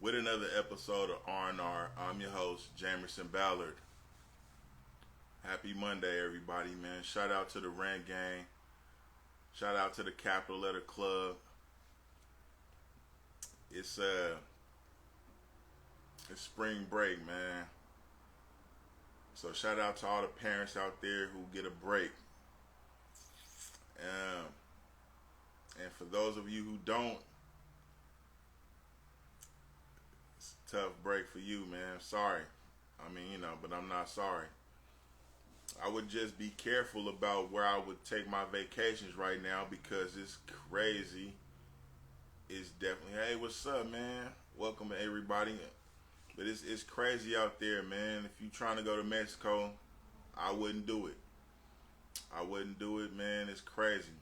with another episode of R&R. I'm your host, Jamerson Ballard. Happy Monday, everybody, man. Shout out to the Rant Gang. Shout out to the Capital Letter Club. It's spring break, man. So shout out to all the parents out there who get a break. And for those of you who don't, it's a tough break for you, man. Sorry. But I'm not sorry. I would just be careful about where I would take my vacations right now because it's crazy. It's definitely, hey, what's up, man? Welcome to everybody. But it's crazy out there, man. If you're trying to go to Mexico, I wouldn't do it. I wouldn't do it, man. It's crazy.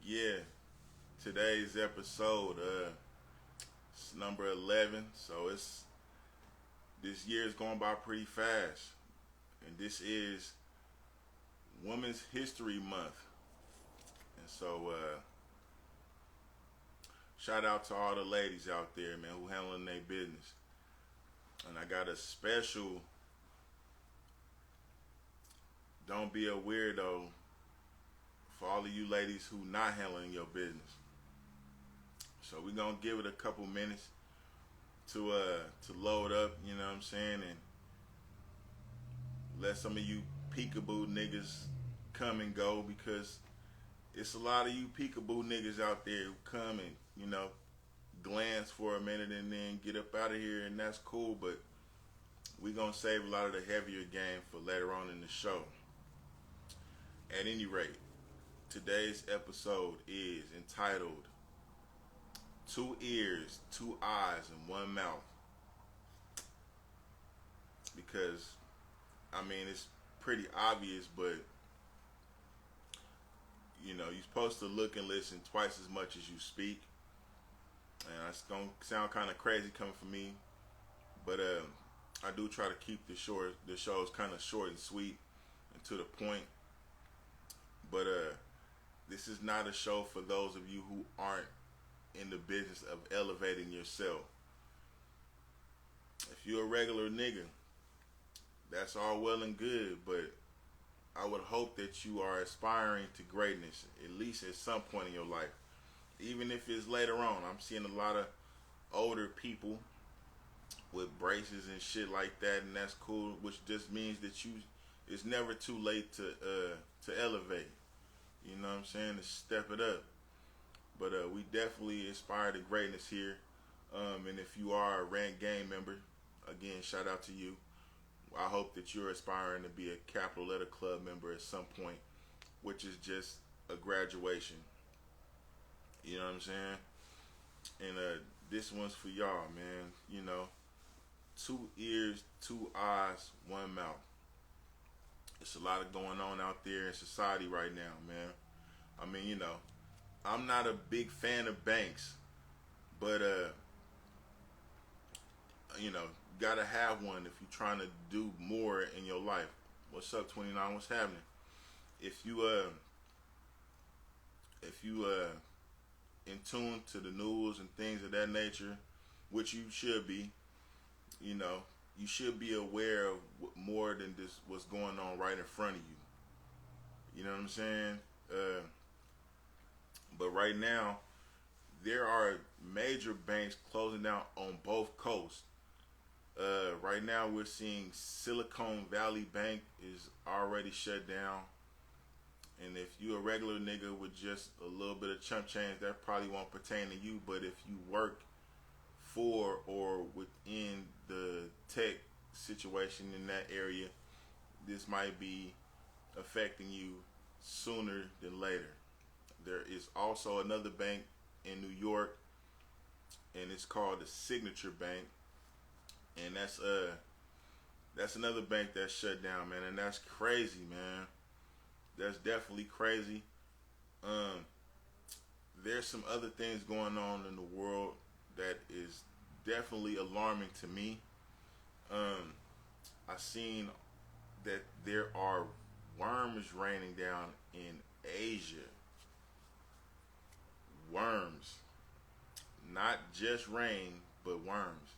Yeah, today's episode, it's number 11. So this year is going by pretty fast, and this is Women's History Month. And so, shout out to all the ladies out there, man, who handling their business. And I got a special "Don't be a weirdo" for all of you ladies who not handling your business. So we're gonna give it a couple minutes to load up, you know what I'm saying, and let some of you peekaboo niggas come and go, because it's a lot of you peekaboo niggas out there who come and, you know, glance for a minute and then get up out of here, and that's cool, but we're gonna save a lot of the heavier game for later on in the show. At any rate, today's episode is entitled "Two Ears, Two Eyes, and One Mouth." Because, it's pretty obvious, but, you're supposed to look and listen twice as much as you speak. And it's going to sound kind of crazy coming from me, but I do try to keep the shows kind of short and sweet and to the point. But this is not a show for those of you who aren't in the business of elevating yourself. If you're a regular nigga, that's all well and good, but I would hope that you are aspiring to greatness, at least at some point in your life. Even if it's later on. I'm seeing a lot of older people with braces and shit like that, and that's cool, which just means that it's never too late to elevate. You know what I'm saying? To step it up. But we definitely aspire to greatness here. And if you are a Rant Gang member, again, shout out to you. I hope that you're aspiring to be a Capital Letter Club member at some point, which is just a graduation. You know what I'm saying? And this one's for y'all, man. Two ears, two eyes, one mouth. It's a lot of going on out there in society right now, man. I'm not a big fan of banks, but gotta have one if you're trying to do more in your life. What's up, 29? What's happening? If you in tune to the news and things of that nature, which you should be, you should be aware of more than just what's going on right in front of you. You know what I'm saying? But right now, there are major banks closing down on both coasts. Right now, we're seeing Silicon Valley Bank is already shut down. And if you're a regular nigga with just a little bit of chump change, that probably won't pertain to you. But if you work for or within the tech situation in that area, this might be affecting you sooner than later. There is also another bank in New York, and it's called the Signature Bank. And that's another bank that's shut down, man, and that's crazy, man. That's definitely crazy. There's some other things going on in the world that is definitely alarming to me. I seen that there are worms raining down in Asia. Worms. not just rain, but worms.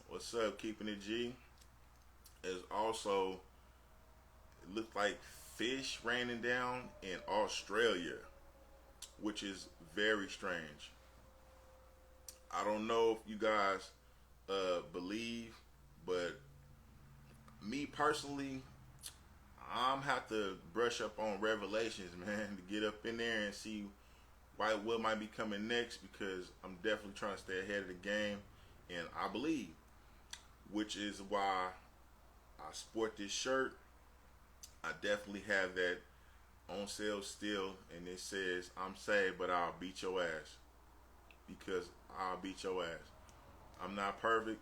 What's up, keeping it G? Is also it looked like fish raining down in Australia, which is very strange. I don't know if you guys believe, but me personally, I'm have to brush up on Revelations, man, to get up in there and see what might be coming next because I'm definitely trying to stay ahead of the game, and I believe, which is why I sport this shirt. I definitely have that on sale still, and it says, "I'm saved, but I'll beat your ass," because I'll beat your ass. I'm not perfect.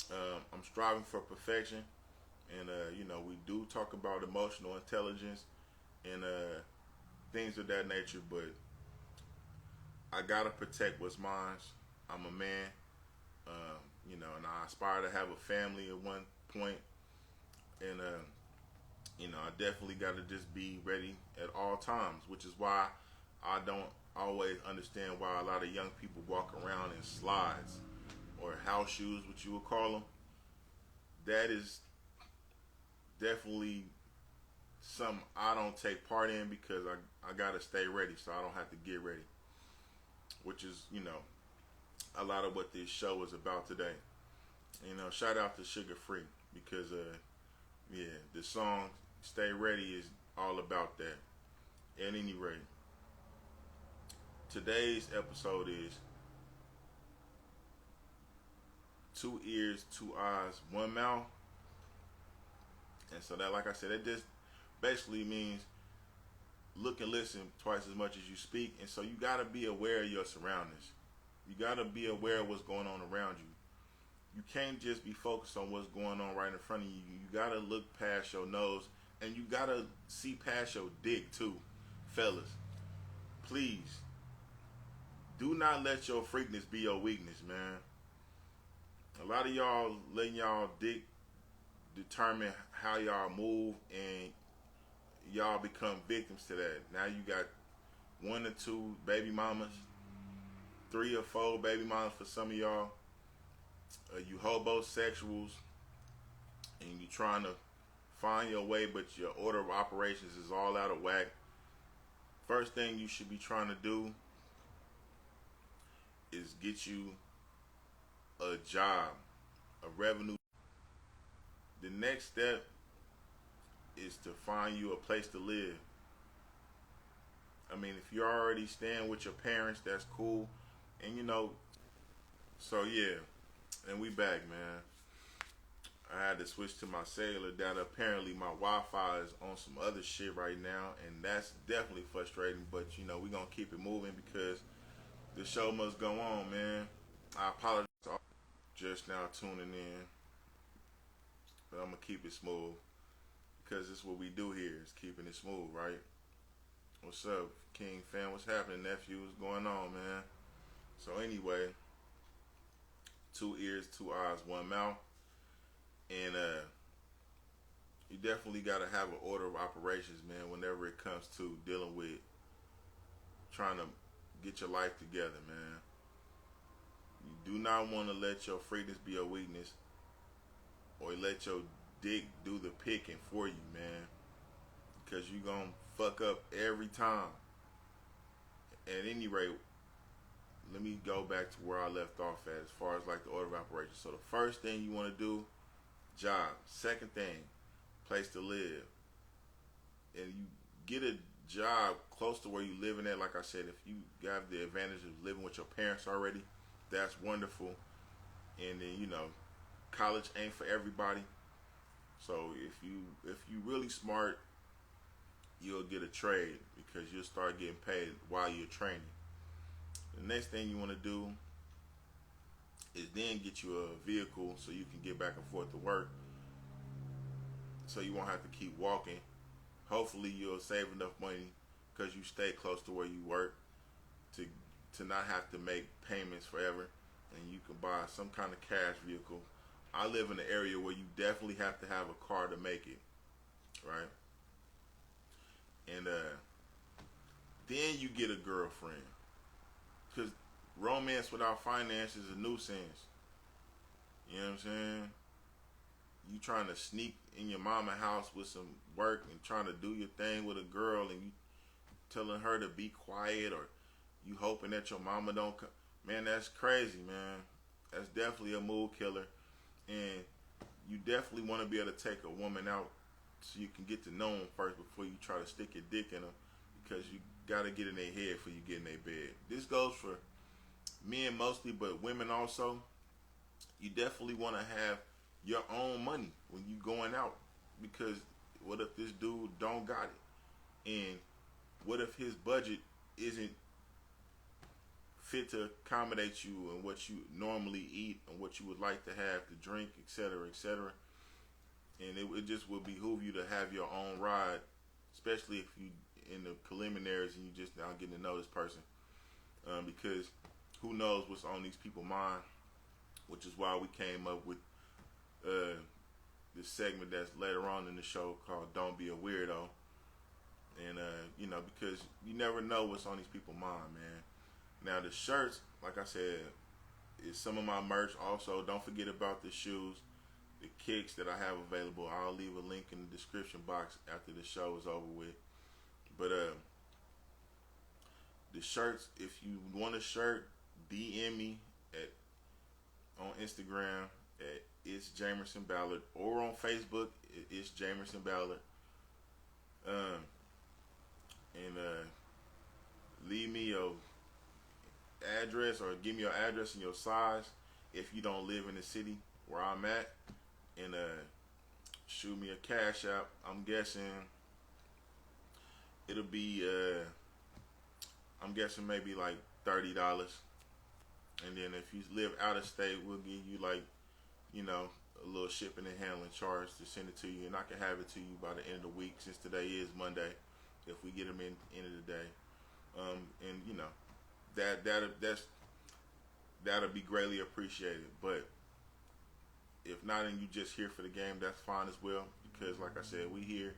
I'm striving for perfection, and we do talk about emotional intelligence and things of that nature, but I gotta protect what's mine. I'm a man, and I aspire to have a family at one point, and I definitely gotta just be ready at all times, which is why I don't always understand why a lot of young people walk around in slides or house shoes, what you would call them. That is definitely something I don't take part in because I gotta stay ready so I don't have to get ready, which is a lot of what this show is about today. Shout out to Sugar Free because the song "Stay Ready" is all about that. At any rate, today's episode is two ears, two eyes, one mouth, and so that, like I said, it just basically means look and listen twice as much as you speak, and so you gotta be aware of your surroundings. You gotta be aware of what's going on around you. You can't just be focused on what's going on right in front of you. You gotta look past your nose, and you gotta see past your dick too, fellas. Please, do not let your freakness be your weakness, man. A lot of y'all letting y'all dick determine how y'all move, and y'all become victims to that. Now you got one or two baby mamas, 3 or 4 baby mamas for some of y'all. You hobosexuals, and you trying to find your way, but your order of operations is all out of whack. First thing you should be trying to do is get you a job, a revenue. The next step is to find you a place to live. I mean, if you're already staying with your parents, that's cool. And so yeah, and we back, man. I had to switch to my cellular data. Apparently, my Wi-Fi is on some other shit right now, and that's definitely frustrating. But we gonna keep it moving because the show must go on, man. I apologize to all just now tuning in, but I'm gonna keep it smooth because it's what we do here is keeping it smooth, right? What's up, King fam? What's happening, nephew? What's going on, man? So anyway, two ears, two eyes, one mouth. And you definitely got to have an order of operations, man, whenever it comes to dealing with trying to get your life together, man. You do not want to let your freakness be your weakness or let your dick do the picking for you, man, because you're going to fuck up every time. At any rate, let me go back to where I left off at as far as like the order of operations. So the first thing you want to do, job. Second thing, place to live. And you get a job close to where you living at. Like I said, if you got the advantage of living with your parents already, that's wonderful. And then college ain't for everybody. So if you really smart, you'll get a trade because you'll start getting paid while you're training. The next thing you want to do is then get you a vehicle so you can get back and forth to work, so you won't have to keep walking. Hopefully you'll save enough money because you stay close to where you work to not have to make payments forever, and you can buy some kind of cash vehicle. I live in an area where you definitely have to have a car to make it, right? And then you get a girlfriend, because romance without finance is a nuisance. You know what I'm saying? You trying to sneak in your mama house with some work and trying to do your thing with a girl, and you telling her to be quiet, or you hoping that your mama don't come. Man, that's crazy, man. That's definitely a mood killer. And you definitely want to be able to take a woman out so you can get to know them first before you try to stick your dick in them, because you got to get in their head before you get in their bed. This goes for men mostly, but women also. You definitely want to have your own money when you going out, because what if this dude don't got it? And what if his budget isn't fit to accommodate you and what you normally eat and what you would like to have to drink, etc., etc.? And it just would behoove you to have your own ride, especially if you in the preliminaries and you just now getting to know this person, because who knows what's on these people's mind, which is why we came up with this segment that's later on in the show called "Don't Be a Weirdo." And because you never know what's on these people's mind, man. Now the shirts, like I said, is some of my merch. Also, don't forget about the shoes, the kicks that I have available. I'll leave a link in the description box after the show is over with. But the shirts, if you want a shirt, DM me on Instagram at It's Jamerson Ballard, or on Facebook It's Jamerson Ballard. And leave me your address, or give me your address and your size if you don't live in the city where I'm at, and shoot me a cash app. I'm guessing it'll be maybe like $30. And then if you live out of state, we'll give you like, a little shipping and handling charge to send it to you, and I can have it to you by the end of the week, since today is Monday, if we get them in end of the day. And that'll be greatly appreciated. But if not, and you just here for the game, that's fine as well, because like I said, we here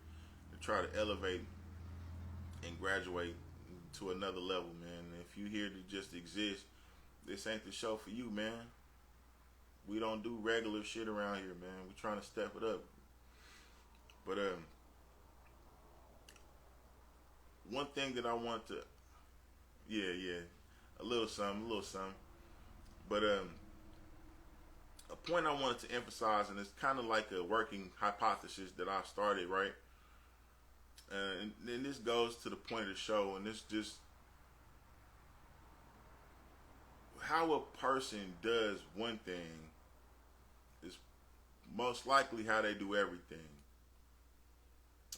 to try to elevate and graduate to another level, man. And if you here to just exist, this ain't the show for you, man. We don't do regular shit around here, man. We trying to step it up. But one thing that I want to, a little something. But a point I wanted to emphasize, and it's kind of like a working hypothesis that I started, right? And then this goes to the point of the show, and this just how a person does one thing is most likely how they do everything.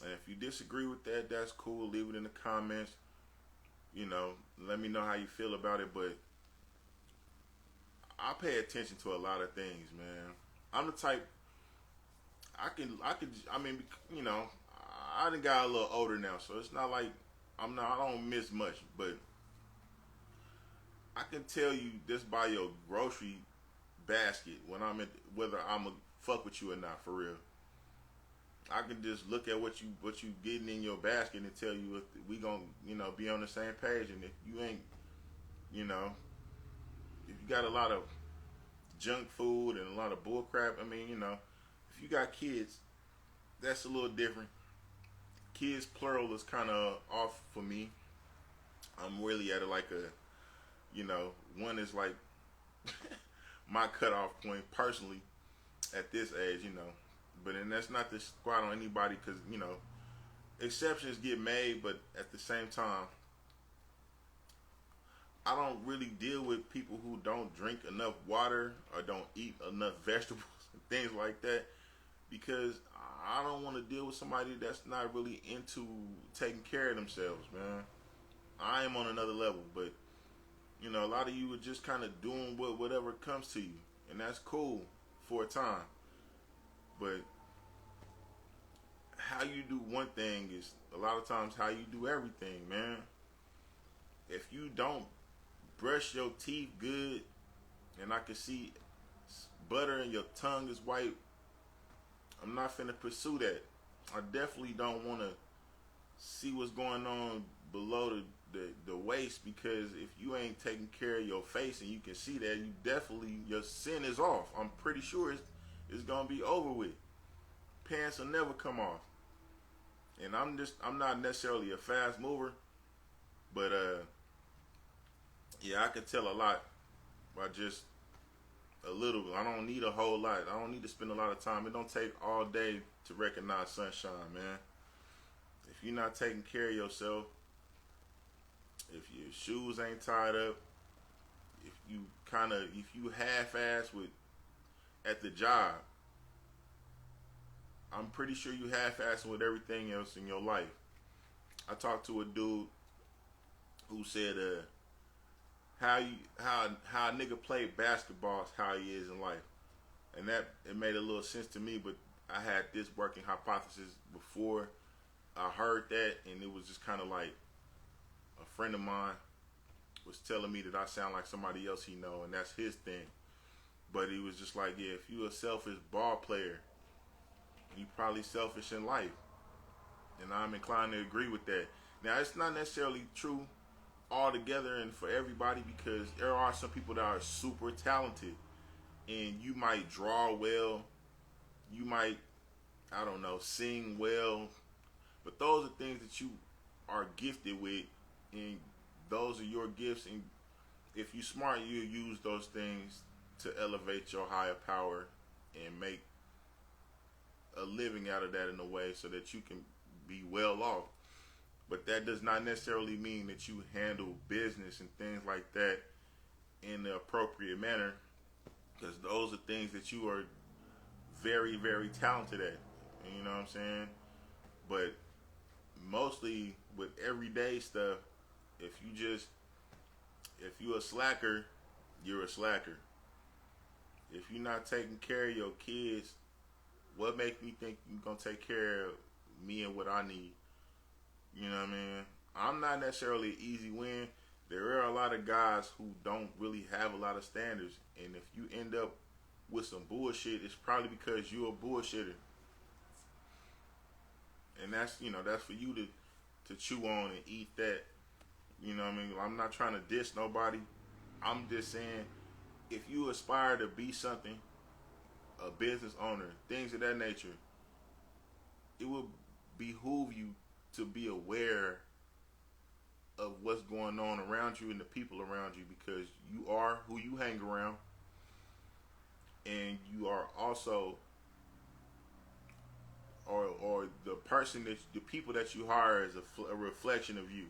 And if you disagree with that, that's cool. Leave it in the comments. Let me know how you feel about it. But I pay attention to a lot of things, man. I'm the type, I done got a little older now, so it's not like I don't miss much, but I can tell you just by your grocery basket whether I'm gonna fuck with you or not, for real. I can just look at what you getting in your basket and tell you if we gonna be on the same page. And if you ain't, if you got a lot of junk food and a lot of bull crap, if you got kids, that's a little different. Kids plural is kind of off for me. I'm really at like one is like my cutoff point personally at this age, But and that's not to squat on anybody, because exceptions get made, but at the same time, I don't really deal with people who don't drink enough water or don't eat enough vegetables and things like that, because I don't want to deal with somebody that's not really into taking care of themselves, man. I am on another level, but a lot of you are just kind of doing whatever comes to you, and that's cool for a time. But how you do one thing is a lot of times how you do everything, man. If you don't brush your teeth good, and I can see butter and your tongue is white, I'm not finna pursue that. I definitely don't want to see what's going on below the waist, because if you ain't taking care of your face and you can see that, you definitely, your sin is off. I'm pretty sure it's gonna be over with. Pants will never come off. And I'm not necessarily a fast mover, but yeah, I can tell a lot by just a little. I don't need a whole lot. I don't need to spend a lot of time. It don't take all day to recognize sunshine, man. If you're not taking care of yourself, if your shoes ain't tied up, if you half-ass with at the job, I'm pretty sure you half-assing with everything else in your life. I talked to a dude who said, how a nigga play basketball is how he is in life, and that it made a little sense to me. But I had this working hypothesis before I heard that, and it was just kind of like a friend of mine was telling me that I sound like somebody else he know, and that's his thing. But he was just like, yeah, if you a selfish ball player, you probably selfish in life. And I'm inclined to agree with that. Now, it's not necessarily true altogether and for everybody, because there are some people that are super talented, and you might draw well, you might, I don't know, sing well, but those are things that you are gifted with, and those are your gifts, and if you're smart, you'll use those things to elevate your higher power and make a living out of that in a way so that you can be well off. But that does not necessarily mean that you handle business and things like that in the appropriate manner, because those are things that you are very, very talented at. You know what I'm saying? But mostly with everyday stuff, if you're a slacker, you're a slacker. If you're not taking care of your kids, what makes me think you're going to take care of me and what I need? You know what I mean? I'm not necessarily an easy win. There are a lot of guys who don't really have a lot of standards. And if you end up with some bullshit, it's probably because you're a bullshitter. And that's for you to chew on and eat that. You know what I mean? I'm not trying to diss nobody. I'm just saying, if you aspire to be something, a business owner, things of that nature, it would behoove you to be aware of what's going on around you and the people around you, because you are who you hang around, and you are also or the person that the people that you hire is a reflection of you.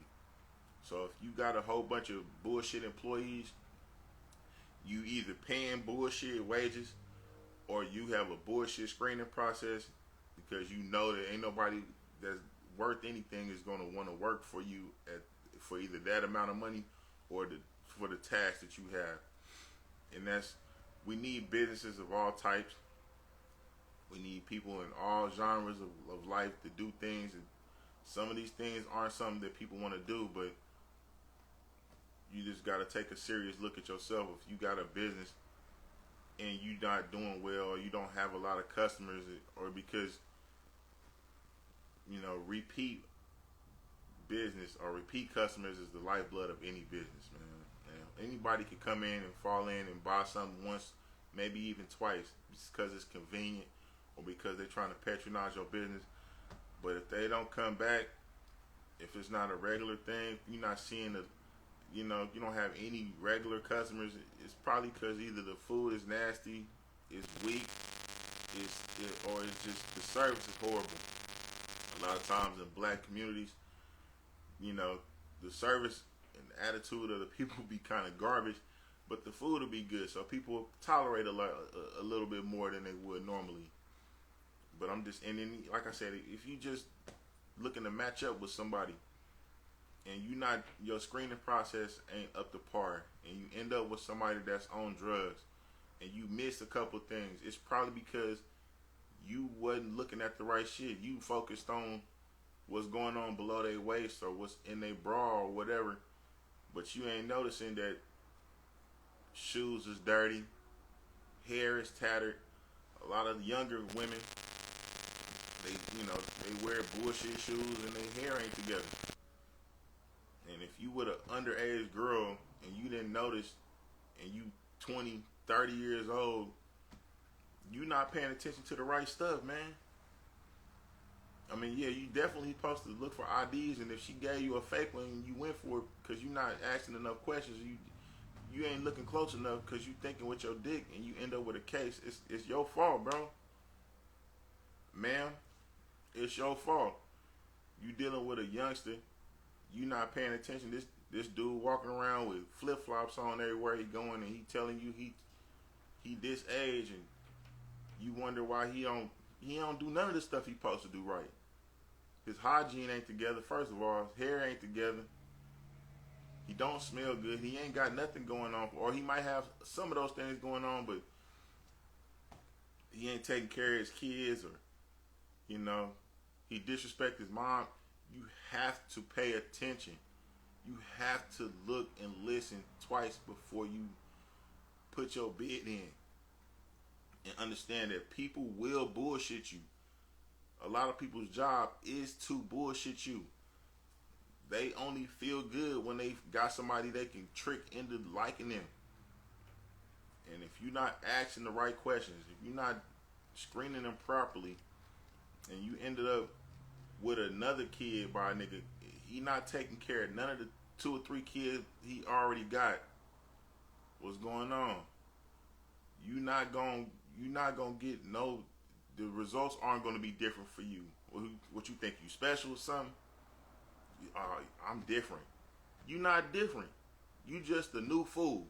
So if you got a whole bunch of bullshit employees, you either paying bullshit wages or you have a bullshit screening process, because you know that ain't nobody that's worth anything is going to want to work for you for either that amount of money or for the task that you have. And we need businesses of all types. We need people in all genres of life to do things. And some of these things aren't something that people want to do, but you just got to take a serious look at yourself. If you got a business and you're not doing well, or you don't have a lot of customers, or because, repeat business or repeat customers is the lifeblood of any business, man. Anybody could come in and fall in and buy something once, maybe even twice, because it's convenient or because they're trying to patronize your business. But if they don't come back, if it's not a regular thing, you're not seeing you don't have any regular customers, it's probably because either the food is nasty, it's weak, or it's just the service is horrible. A lot of times in black communities, the service and the attitude of the people be kind of garbage, but the food will be good, so people tolerate a little bit more than they would normally. But and then, like I said, if you just looking to match up with somebody, and your screening process ain't up to par, and you end up with somebody that's on drugs, and you miss a couple things, it's probably because you wasn't looking at the right shit. You focused on what's going on below their waist or what's in their bra or whatever, but you ain't noticing that shoes is dirty, hair is tattered. A lot of younger women, they wear bullshit shoes and their hair ain't together. And if you with an underage girl and you didn't notice, and you 20, 30 years old, you not paying attention to the right stuff, man. I mean, yeah, you definitely supposed to look for IDs, and if she gave you a fake one, you went for it because you're not asking enough questions. You ain't looking close enough because you thinking with your dick, and you end up with a case. It's your fault, bro. Ma'am, it's your fault. You dealing with a youngster, you not paying attention. This dude walking around with flip flops on everywhere he going, and he telling you he this age, and you wonder why he don't do none of the stuff he supposed to do right. His hygiene ain't together. First of all, his hair ain't together. He don't smell good. He ain't got nothing going on, or he might have some of those things going on, but he ain't taking care of his kids, or he disrespect his mom. You have to pay attention. You have to look and listen twice before you put your bid in, and understand that people will bullshit you. A lot of people's job is to bullshit you. They only feel good when they got somebody they can trick into liking them. And if you're not asking the right questions, if you're not screening them properly, and you ended up with another kid by a nigga, he not taking care of none of the 2 or 3 kids he already got. What's going on? You're not gonna get no. The results aren't gonna be different for you. What you think, you special or something? I'm different. You not different. You just a new fool.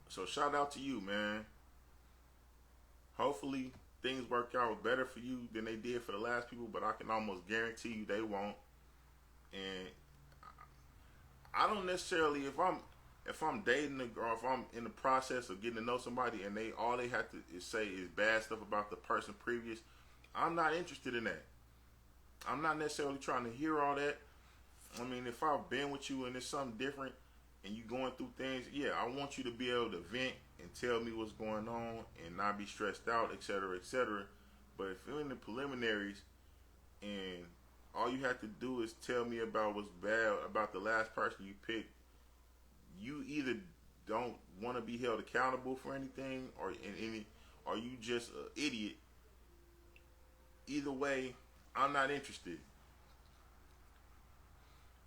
So shout out to you, man. Hopefully things work out better for you than they did for the last people, but I can almost guarantee you they won't. And I don't necessarily, if I'm dating a girl, if I'm in the process of getting to know somebody and all they have to say is bad stuff about the person previous, I'm not interested in that. I'm not necessarily trying to hear all that. I mean, if I've been with you and it's something different and you going through things, yeah, I want you to be able to vent and tell me what's going on and not be stressed out, etc., etc. But if you're in the preliminaries and all you have to do is tell me about what's bad about the last person you picked, you either don't want to be held accountable for anything, or you just an idiot. Either way, I'm not interested.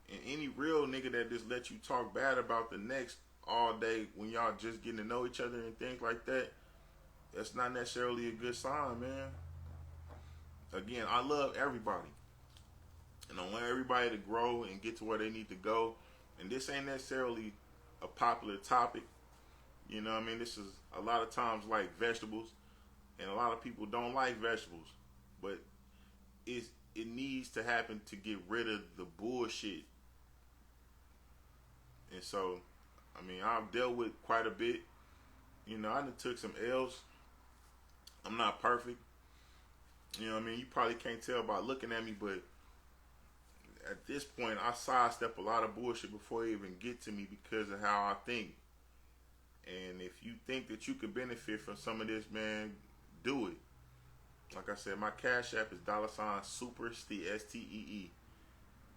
And any real nigga that just let you talk bad about the next all day when y'all just getting to know each other and things like that, that's not necessarily a good sign, man. Again, I love everybody, and I want everybody to grow and get to where they need to go. And this ain't necessarily a popular topic. You know what I mean? This is a lot of times like vegetables, and a lot of people don't like vegetables, but it needs to happen to get rid of the bullshit. And so, I mean, I've dealt with quite a bit. I done took some L's. I'm not perfect. You know what I mean? You probably can't tell by looking at me, but at this point, I sidestep a lot of bullshit before it even get to me because of how I think. And if you think that you could benefit from some of this, man, do it. Like I said, my Cash App is $SuperStee, STEE.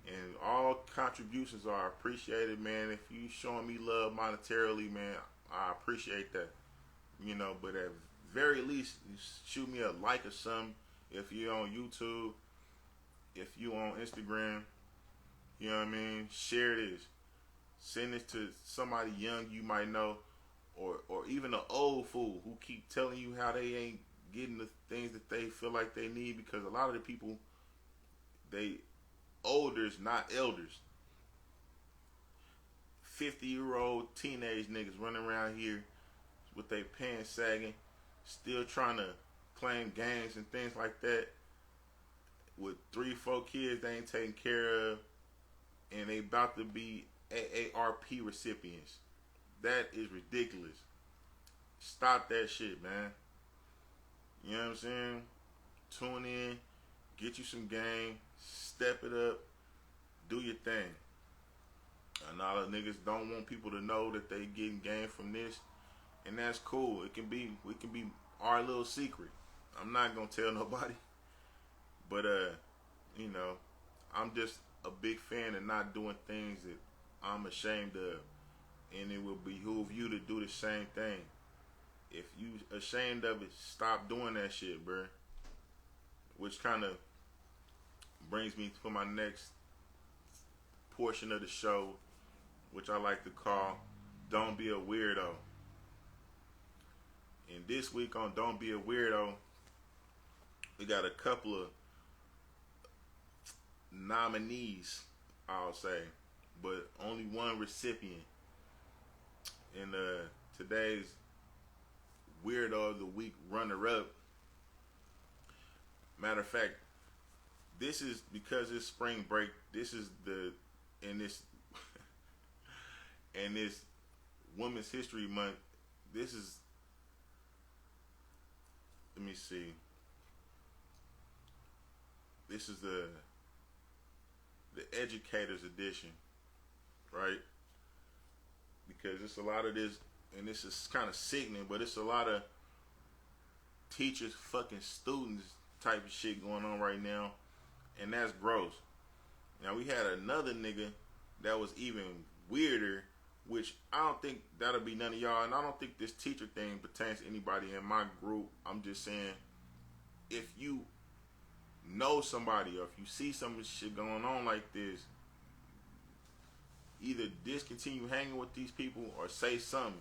And all contributions are appreciated, man. If you showing me love monetarily, man, I appreciate that. But at very least, shoot me a like or something. If you're on YouTube, if you on Instagram, you know what I mean? Share this. Send this to somebody young you might know, or even an old fool who keep telling you how they ain't getting the things that they feel like they need, because a lot of the people, they olders, not elders. 50-year-old teenage niggas running around here with their pants sagging, still trying to claim gangs and things like that, with 3-4 kids they ain't taking care of, and they about to be AARP recipients. That is ridiculous. Stop that shit, man. You know what I'm saying? Tune in, get you some game, step it up, do your thing. And all the niggas don't want people to know that they getting game from this, and that's cool. We can be our little secret. I'm not gonna tell nobody, but I'm just a big fan of not doing things that I'm ashamed of, and it will behoove you to do the same thing. If you ashamed of it, stop doing that shit, bro. Which kind of brings me to my next portion of the show, which I like to call Don't Be a Weirdo. And this week on Don't Be a Weirdo, we got a couple of nominees, I'll say, but only one recipient. And today's Weirdo of the Week runner-up, matter of fact, this is because it's spring break. This is in this Women's History Month. This is, let me see. This is the educator's edition, right? Because it's a lot of this, and this is kind of sickening, but it's a lot of teachers fucking students type of shit going on right now, and that's gross. Now, we had another nigga that was even weirder, which I don't think that'll be none of y'all, and I don't think this teacher thing pertains to anybody in my group. I'm just saying, if you know somebody or if you see some shit going on like this, either discontinue hanging with these people or say something,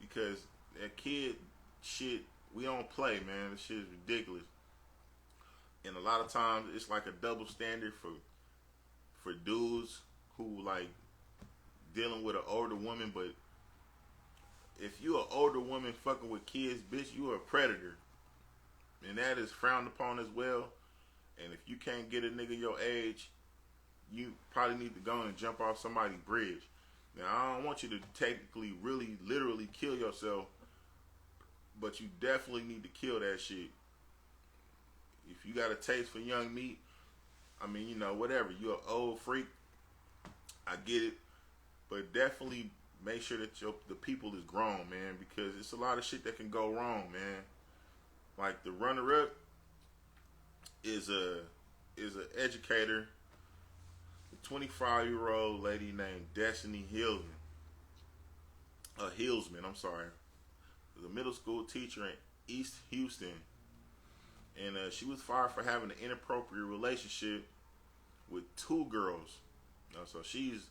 because that kid shit, we don't play, man. This shit is ridiculous. And a lot of times it's like a double standard for dudes who like dealing with an older woman, but if you an older woman fucking with kids, bitch, you are a predator. And that is frowned upon as well. And if you can't get a nigga your age, you probably need to go and jump off somebody's bridge. Now, I don't want you to technically, really, literally kill yourself, but you definitely need to kill that shit. If you got a taste for young meat, I mean, you know, whatever. You're an old freak, I get it. But definitely make sure that the people is grown, man, because it's a lot of shit that can go wrong, man. Like the runner-up is a educator, a 25-year-old lady named Destiny Hillsman. I'm sorry. Was a middle school teacher in East Houston, and she was fired for having an inappropriate relationship with two girls. So she's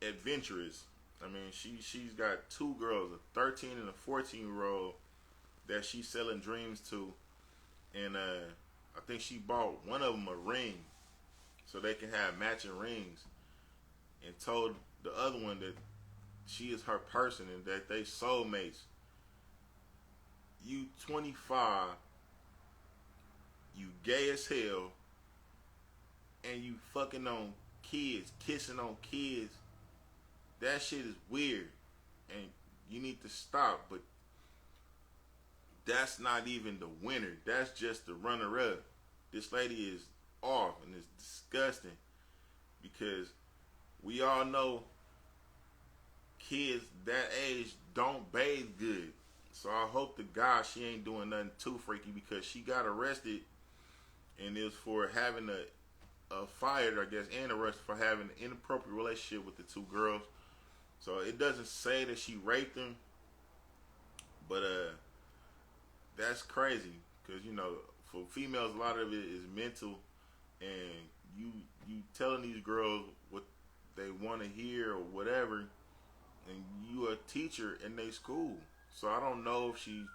adventurous. I mean, she's got two girls, a 13 and a 14-year-old that she's selling dreams to, and I think she bought one of them a ring so they can have matching rings, and told the other one that she is her person and that they soulmates. You 25, you gay as hell, and you fucking on kids, kissing on kids. That shit is weird, and you need to stop. But that's not even the winner. That's just the runner-up. This lady is off, and it's disgusting, because we all know kids that age don't bathe good. So I hope to God she ain't doing nothing too freaky, because she got arrested, and it was for having fired, I guess, and arrested for having an inappropriate relationship with the two girls. So it doesn't say that she raped them, but that's crazy, because, you know, for females, a lot of it is mental, and you telling these girls what they want to hear or whatever, and you a teacher in their school. So I don't know if she,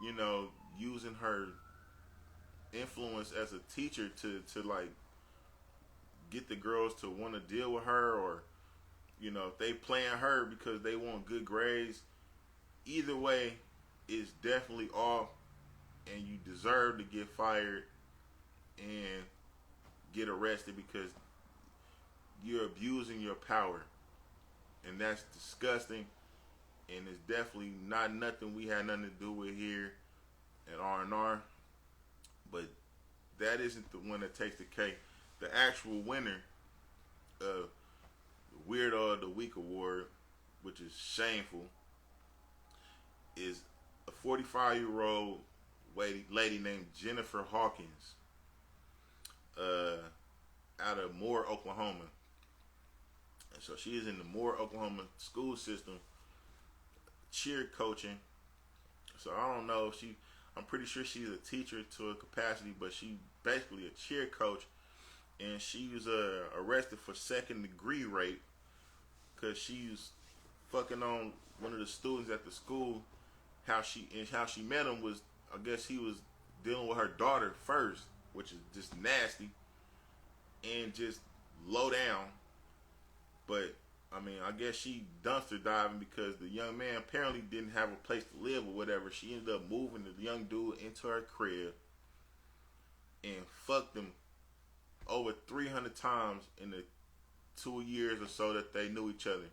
you know, using her influence as a teacher to like get the girls to want to deal with her, or, you know, if they playing her because they want good grades. Either way, it's definitely off, and you deserve to get fired and get arrested, because you're abusing your power, and that's disgusting, and it's definitely not nothing we had nothing to do with here at R&R. But that isn't the one that takes the cake. The actual winner of the Weirdo of the Week award, which is shameful, is a 45-year-old lady named Jennifer Hawkins. out of Moore, Oklahoma. And so she is in the Moore, Oklahoma school system, cheer coaching. So I don't know if I'm pretty sure she's a teacher to a capacity, but she basically a cheer coach. And she was arrested for second-degree rape because she was fucking on one of the students at the school. How she met him was, I guess he was dealing with her daughter first, which is just nasty and just low down. But I mean, I guess she dumpster diving because the young man apparently didn't have a place to live or whatever. She ended up moving the young dude into her crib and fucked him over 300 times in the 2 years or so that they knew each other.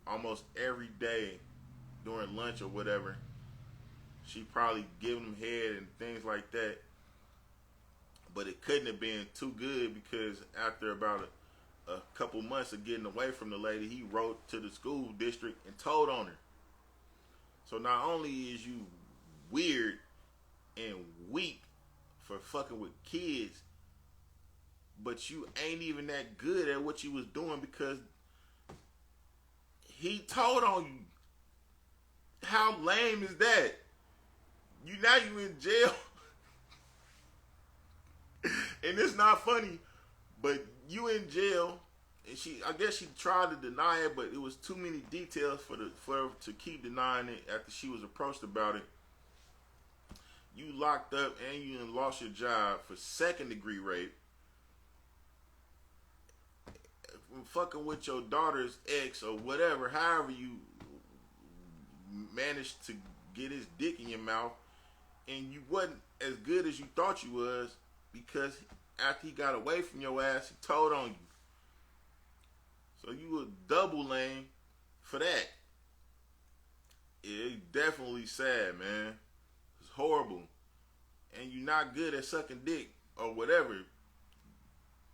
Almost every day during lunch or whatever, she probably giving him head and things like that. But it couldn't have been too good because after about a couple months of getting away from the lady, he wrote to the school district and told on her. So not only is you weird and weak for fucking with kids, but you ain't even that good at what you was doing because he told on you. How lame is that? You in jail. And it's not funny, but you in jail, and I guess she tried to deny it, but it was too many details for her to keep denying it after she was approached about it. You locked up and you lost your job for second-degree rape. Fucking with your daughter's ex or whatever, however you managed to get his dick in your mouth, and you wasn't as good as you thought you was because after he got away from your ass, he told on you. So you were double lame for that. It's definitely sad, man. It's horrible. And you're not good at sucking dick or whatever.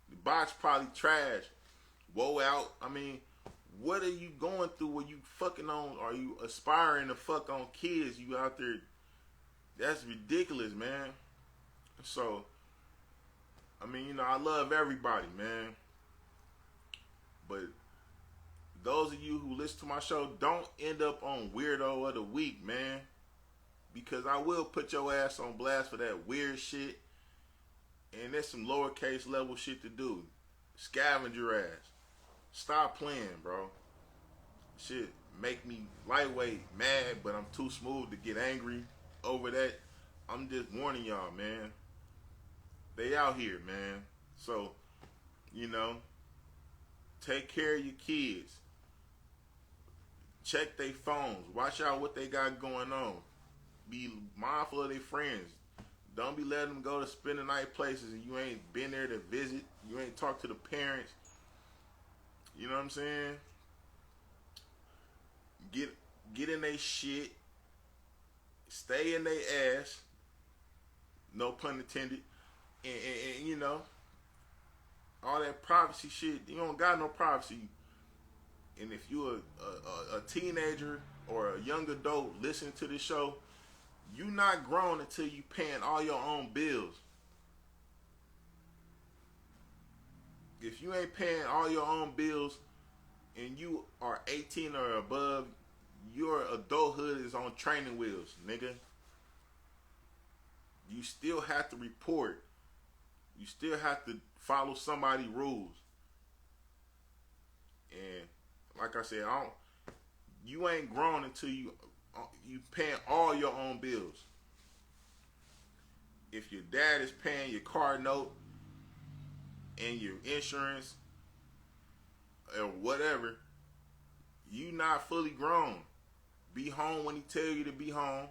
The box probably trash. Woe out. I mean, what are you going through when you fucking on? Are you aspiring to fuck on kids? You out there? That's ridiculous, man. So, I mean, I love everybody, man. But those of you who listen to my show, don't end up on Weirdo of the Week, man. Because I will put your ass on blast for that weird shit. And there's some lowercase level shit to do. Scavenger ass. Stop playing, bro. Shit make me lightweight mad, but I'm too smooth to get angry over that. I'm just warning y'all, man. They out here, man. So, take care of your kids. Check their phones. Watch out what they got going on. Be mindful of their friends. Don't be letting them go to spend the night places and you ain't been there to visit. You ain't talked to the parents. You know what I'm saying? Get in they shit. Stay in they ass. No pun intended. And all that privacy shit. You don't got no privacy. And if you're a teenager or a young adult listening to this show, you not grown until you paying all your own bills. If you ain't paying all your own bills and you are 18 or above, your adulthood is on training wheels, nigga. You still have to report. You still have to follow somebody's rules. And like I said, you ain't grown until you paying all your own bills. If your dad is paying your car note and your insurance or whatever, you not fully grown. Be home when he tell you to be home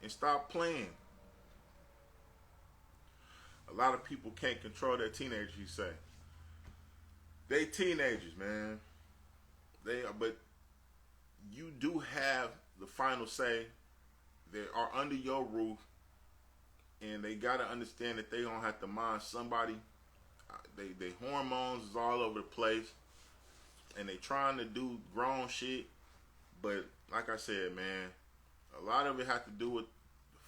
and stop playing. A lot of people can't control their teenagers, you say. They teenagers, man. They are, but you do have the final say. They are under your roof, and they gotta understand that they don't have to mind somebody. They hormones is all over the place, and they trying to do grown shit. But like I said, man, a lot of it has to do with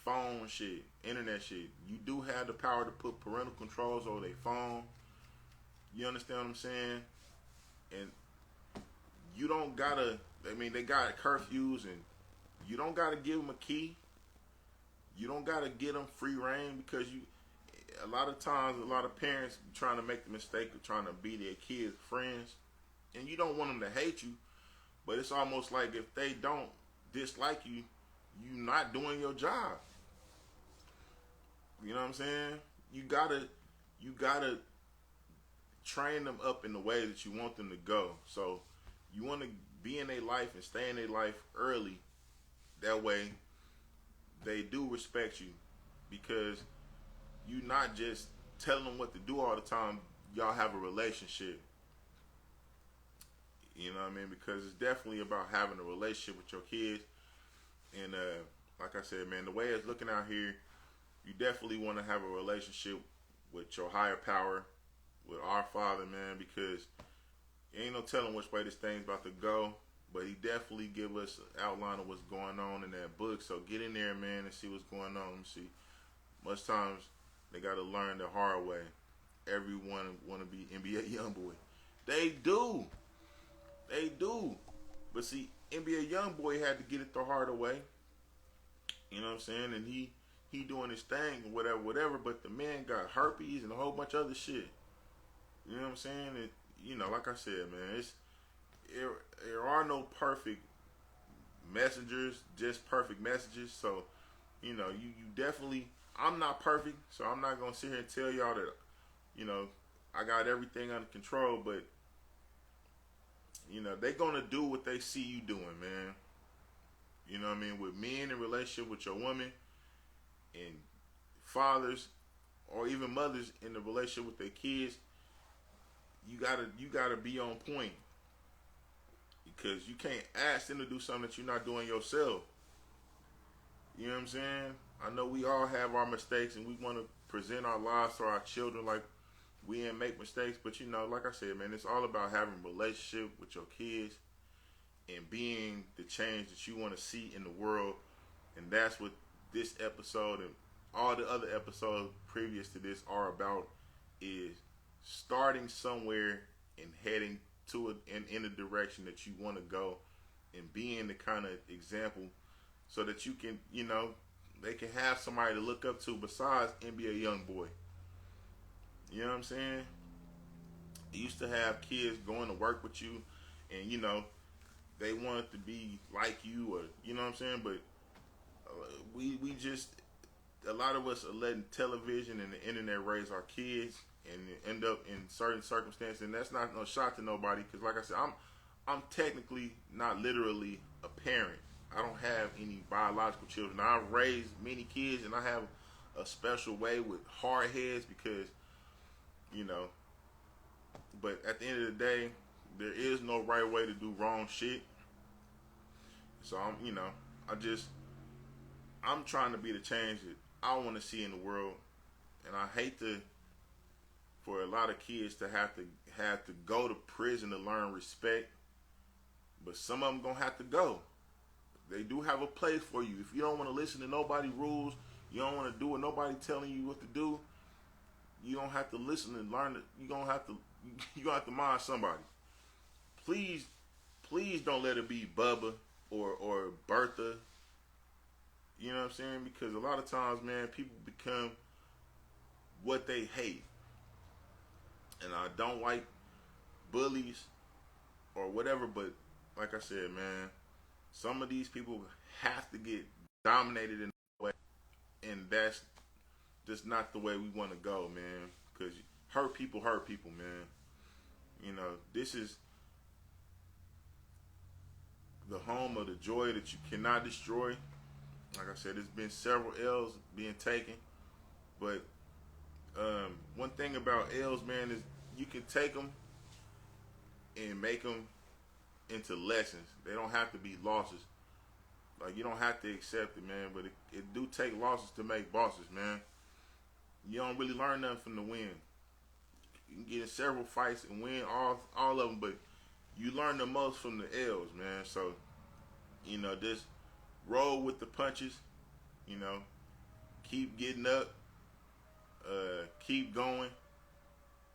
phone shit, internet shit. You do have the power to put parental controls over their phone. You understand what I'm saying? And you don't gotta. I mean, they got curfews, and you don't gotta give them a key. You don't gotta get them free reign because you. A lot of times, a lot of parents trying to make the mistake of trying to be their kids' friends, and you don't want them to hate you, but it's almost like if they don't dislike you, you not doing your job. You know what I'm saying? You gotta train them up in the way that you want them to go. So you want to be in their life and stay in their life early. That way, they do respect you because you not just telling them what to do all the time. Y'all have a relationship. You know what I mean? Because it's definitely about having a relationship with your kids. And like I said, man, the way it's looking out here, you definitely want to have a relationship with your higher power, with our Father, man, because ain't no telling which way this thing's about to go. But he definitely give us an outline of what's going on in that book. So get in there, man, and see what's going on. Let me see. Much times they got to learn the hard way. Everyone want to be NBA YoungBoy. They do. They do. But see, NBA YoungBoy had to get it the harder way. You know what I'm saying? And he doing his thing and whatever. But the man got herpes and a whole bunch of other shit. You know what I'm saying? And, you know, like I said, man, there are no perfect messengers, just perfect messages. So, you know, you definitely, I'm not perfect, so I'm not going to sit here and tell y'all that, you know, I got everything under control, but, you know, they going to do what they see you doing, man. You know what I mean? With men in relationship with your woman and fathers or even mothers in the relationship with their kids, you gotta be on point. Because you can't ask them to do something that you're not doing yourself. You know what I'm saying? I know we all have our mistakes and we want to present our lives to our children like we didn't make mistakes. But, you know, like I said, man, it's all about having a relationship with your kids and being the change that you want to see in the world. And that's what this episode and all the other episodes previous to this are about, is starting somewhere and heading to it and in the direction that you want to go, and being the kind of example so that you can, you know, they can have somebody to look up to besides NBA YoungBoy. You know what I'm saying? You used to have kids going to work with you and, you know, they wanted to be like you, or, you know what I'm saying? But we just, a lot of us are letting television and the internet raise our kids and end up in certain circumstances, and that's not no shot to nobody. Because, like I said, I'm technically not literally a parent. I don't have any biological children. I've raised many kids, and I have a special way with hard heads because, you know. But at the end of the day, there is no right way to do wrong shit. So I'm trying to be the change that I want to see in the world, and I hate for a lot of kids to have to go to prison to learn respect. But some of them gonna have to go. They do have a place for you. If you don't want to listen to nobody's rules, you don't want to do what nobody telling you what to do, you don't have to listen and learn it. You gonna have to mind somebody. Please don't let it be Bubba or Bertha. You know what I'm saying? Because a lot of times, man, people become what they hate. And I don't like bullies or whatever, but like I said, man, some of these people have to get dominated in a way, and that's just not the way we want to go, man. Because hurt people, man. You know, this is the home of the joy that you cannot destroy. Like I said, there's been several L's being taken, but one thing about L's, man, is you can take them and make them into lessons. They don't have to be losses. Like, you don't have to accept it, man, but it do take losses to make bosses, man. You don't really learn nothing from the win. You can get in several fights and win all of them, but you learn the most from the L's, man. So, you know, just roll with the punches, you know, keep getting up, keep going,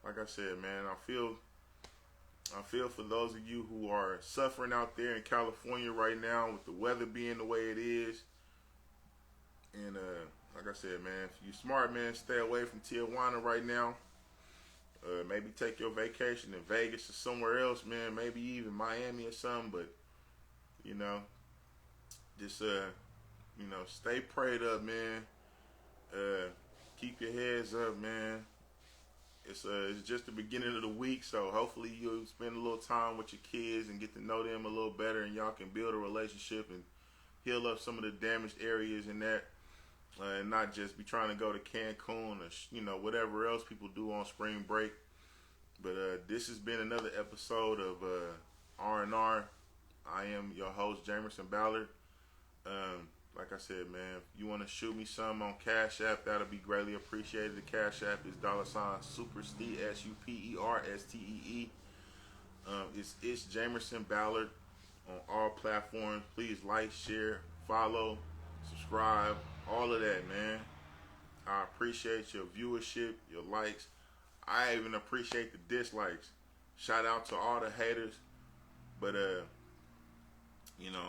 like I said, man, I feel for those of you who are suffering out there in California right now with the weather being the way it is. And like I said, man, if you smart, man, stay away from Tijuana right now. Maybe take your vacation in Vegas or somewhere else, man. Maybe even Miami or something. But you know, just stay prayed up, man. Keep your heads up, man. It's just the beginning of the week, so hopefully you'll spend a little time with your kids and get to know them a little better, and y'all can build a relationship and heal up some of the damaged areas in that, and not just be trying to go to Cancun or whatever else people do on spring break. But this has been another episode of R&R. I am your host, Jamerson Ballard. Like I said, man, if you want to shoot me some on Cash App, that'll be greatly appreciated. The Cash App is $SuperStee, SuperStee. It's Jamerson Ballard on all platforms. Please like, share, follow, subscribe, all of that, man. I appreciate your viewership, your likes. I even appreciate the dislikes. Shout out to all the haters. But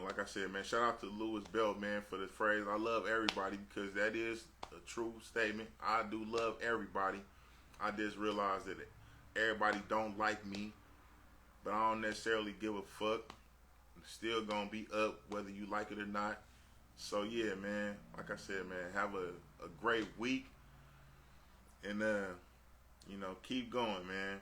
like I said, man, shout out to Louis Belt, man, for the phrase, I love everybody, because that is a true statement. I do love everybody. I just realized that everybody don't like me, but I don't necessarily give a fuck. I'm still going to be up whether you like it or not. So, yeah, man, like I said, man, have a great week. And, keep going, man.